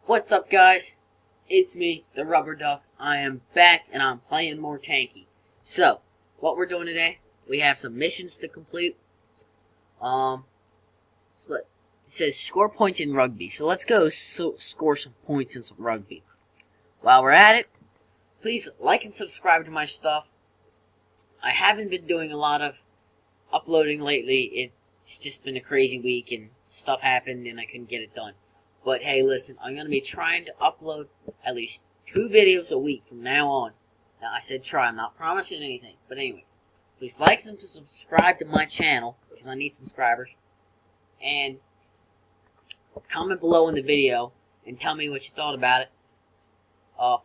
What's up, guys? It's me, the Rubber Duck. I am back and I'm playing more tanky. So, what we're doing today, we have some missions to complete. It says score points in rugby. So let's go score some points in some rugby. While we're at it, please like and subscribe to my stuff. I haven't been doing a lot of uploading lately. It's just been a crazy week and stuff happened and I couldn't get it done. But hey, listen, I'm going to be trying to upload at least 2 videos a week from now on. Now, I said try. I'm not promising anything. But anyway, please like and subscribe to my channel, because I need subscribers. And comment below in the video and tell me what you thought about it.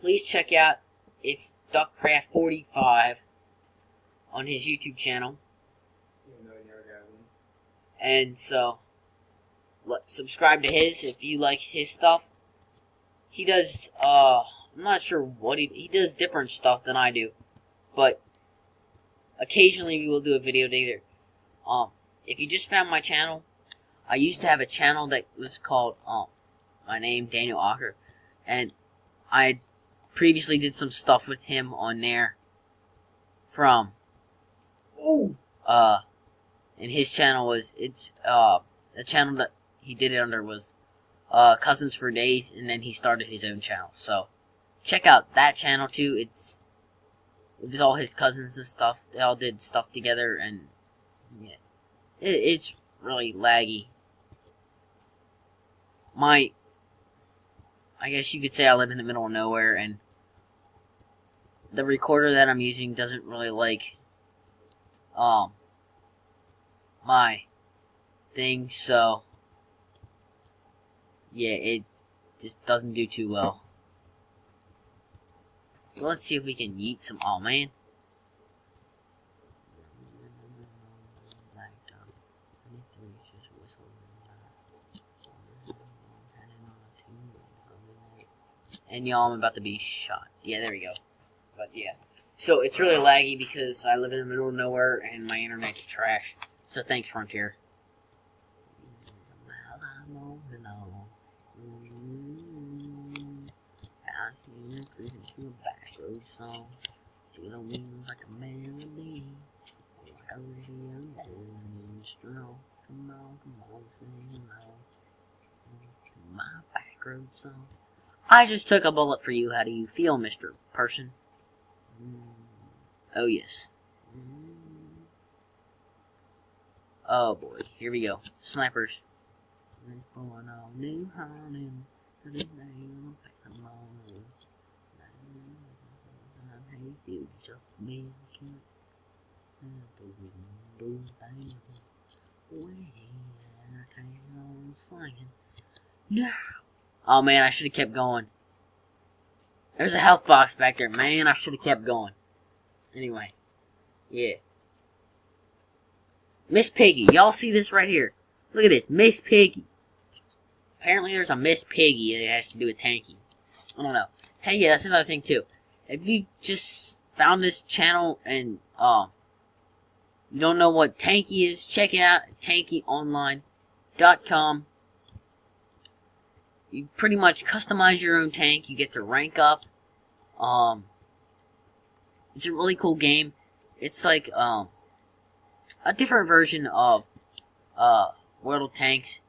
Please check out it's Duckcraft45 on his YouTube channel. And so, subscribe to his if you like his stuff. He does, I'm not sure what he does different stuff than I do. But, occasionally we will do a video together. If you just found my channel, I used to have a channel that was called, my name, Daniel Ocker. And I previously did some stuff with him on there from, and his channel was, the channel that he did it under was Cousins for Days, and then he started his own channel. So check out that channel too. It was all his cousins and stuff. They all did stuff together, and yeah, it's really laggy. I guess you could say I live in the middle of nowhere, and the recorder that I'm using doesn't really like my thing, so yeah, it just doesn't do too well. So let's see if we can yeet some. Oh man. And y'all, I'm about to be shot. Yeah, there we go. But yeah. So it's really laggy because I live in the middle of nowhere and my internet's trash. So thanks, Frontier. Song, like a melody, like a radio minstrel. Come on, sing along. My back road song. I just took a bullet for you. How do you feel, Mr. Person? Oh yes. Oh boy, here we go. Snipers. You just make it out the window down way town slinging. No. Oh man, I should have kept going. There's a health box back there, man. I should have kept going. Anyway, yeah. Miss Piggy, y'all see this right here? Look at this, Miss Piggy. Apparently, there's a Miss Piggy that has to do with tanky. I don't know. Hey, yeah, that's another thing too. If you just found this channel and you don't know what tanky is, check it out at tankyonline.com. You pretty much customize your own tank. You get to rank up. It's a really cool game. It's like a different version of World of Tanks.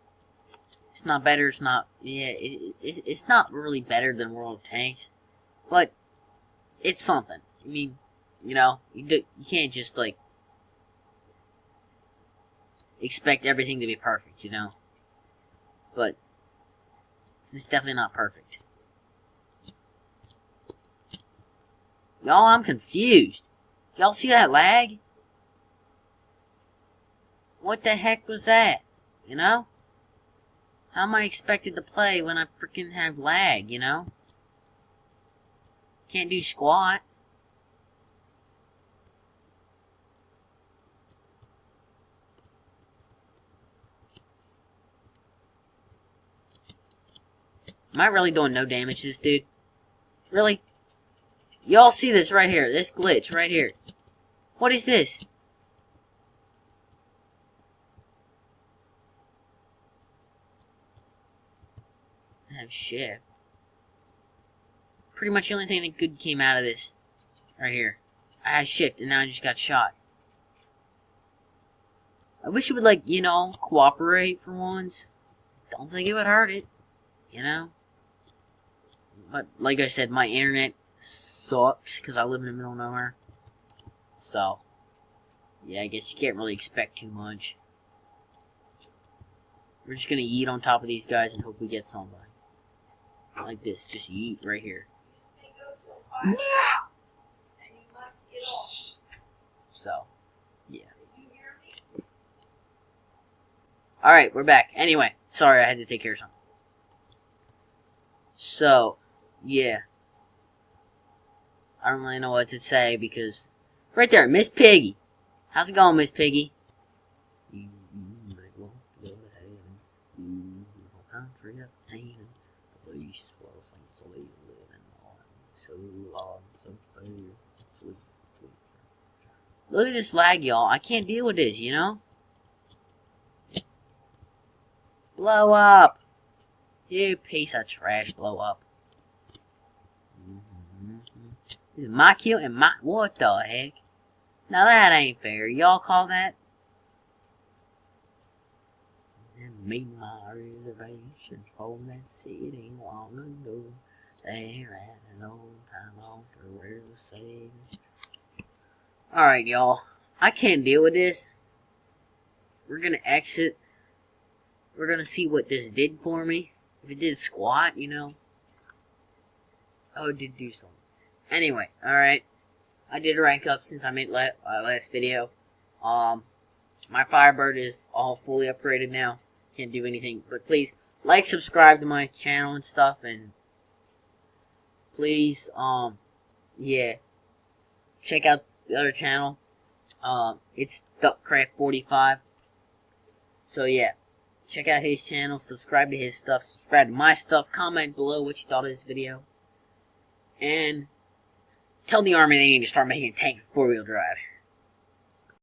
It's not better. It's not. Yeah, it's not really better than World of Tanks, but it's something. I mean, you can't just, like, expect everything to be perfect, you know? But it's definitely not perfect. Y'all, I'm confused. Y'all see that lag? What the heck was that? You know? How am I expected to play when I freaking have lag, you know? Can't do squat. Am I really doing no damage to this dude? Really? Y'all see this right here. This glitch right here. What is this? I have shift. pretty much the only thing that good came out of this. Right here. I had shift, and now I just got shot. I wish it would, like, you know, cooperate for once. Don't think it would hurt it. You know? But, like I said, my internet sucks, because I live in the middle of nowhere. So, yeah, I guess you can't really expect too much. We're just gonna yeet on top of these guys and hope we get somebody. Like this, just yeet right here. So, yeah. Alright, we're back. Anyway, sorry, I had to take care of something. So, yeah. I don't really know what to say because... Right there, Miss Piggy. How's it going, Miss Piggy? Look at this lag, y'all. I can't deal with this, you know? Blow up! You piece of trash, blow up. This is my kill and my... What the heck? Now that ain't fair. Y'all call that? And made my reservation for that city long ago. There at an old time altar where the Savior... Alright, y'all. I can't deal with this. We're gonna exit. We're gonna see what this did for me. If it did squat, you know. Oh, it did do something. Anyway, alright. I did rank up since I made last video. My Firebird is all fully upgraded now. Can't do anything. But please, like, subscribe to my channel and stuff. And please, yeah. Check out the other channel. It's Duckcraft45. So yeah, check out his channel, subscribe to his stuff, subscribe to my stuff, comment below what you thought of this video, and tell the army they need to start making tanks with 4-wheel drive.